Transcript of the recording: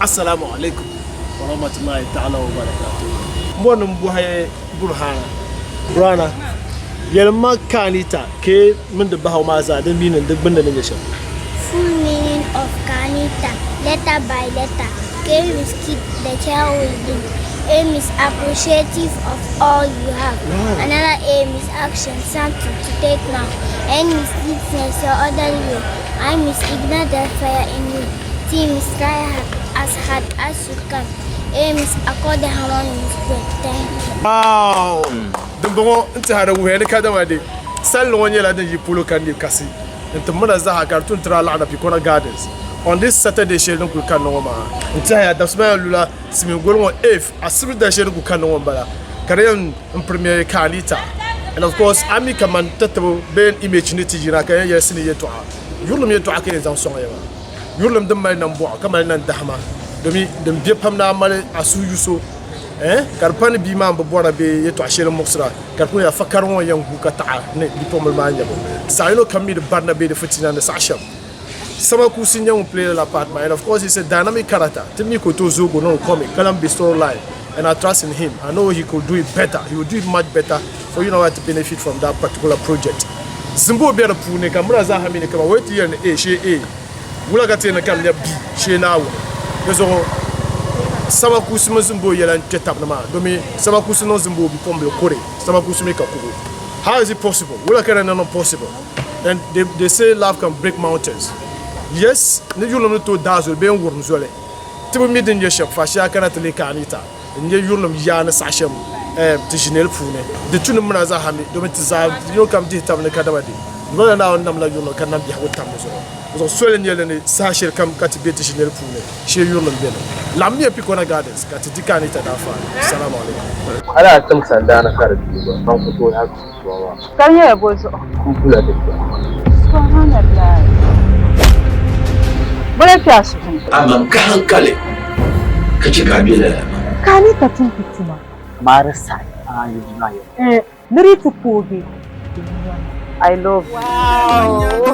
Assalamu alaikum wa rahmatullahi ta'ala wa barakatuh. Mbona mbuhaye burhana. Brana. Yelma KAANITA ke min da bahaw maza da minin duk banda ne shi. Full meaning of KAANITA, letter by letter. K is keep the child within. Aim is appreciative of all you have. Wow. Another aim is action, something to take now. N is neatness, your other way. I is ignite the fire in you. T is try as hard as you can. Aim is accord the harmony with thank you. Wow. Dumbo nti hada wuhene kada wade. Sal wonye la den yipulo kandi kasi. Nti mona za ha cartoon tra la na Picona Gardens. On this Saturday share no ku kan no ma. Nti ha da sma lula simi golmo if asibi da share ku kan no bala. Karen in premier KAANITA. And of course ami kaman tatabo ben image ni tijira kan yes ni yeto. Yulum yeto akene zan songa yawa. Yulum dum mai nan bo kamar nan dahma. Domi dum biye pamna male asu yuso. Karpani bima mbora be yeto ashere moksra karpani ya fakaron yan hukata ne diploma manya bo sayno kami de barna be de fitina ne sasham sama kusin yan play la part and of course he's a dynamic character timi ko to zogo no comic kalam be storyline and I trust in him. I know he could do it better. He will do it much better for you know to benefit from that particular project. Zimbo be na pune kamura za hamine kama wait here na she wula gate na kam ya b she na wo yeso sama kusuma zimbo yela ntetap na ma domi sama kusuma zimbo bi pombe kore sama kusuma ka kugo. How is it possible? Wula kana not possible. And they say love can break mountains. Yes, ne yulum to dazul be ngurm zole tibu midin ye shep fa sha kana tele KAANITA ne yulum ya na sashem tijinel fune de tunu muna za hami domi tiza yo kam di tam ne kadawadi wala na on nam la yulum kan nam bi hawo tam so sole ne le sasher kam kati be tijinel fune she yulum be la mi Picona Gardens kati di KAANITA da fa. Assalamu alaikum. Ala tam sanda na kare duba ban fito ha kuwa kan ya bozo kun kula da subhanallah. Bora kiasu amma ka hankali ka ci kabila KAANITA tun fitima marasa ayu nayo niri tupogi I love Wow.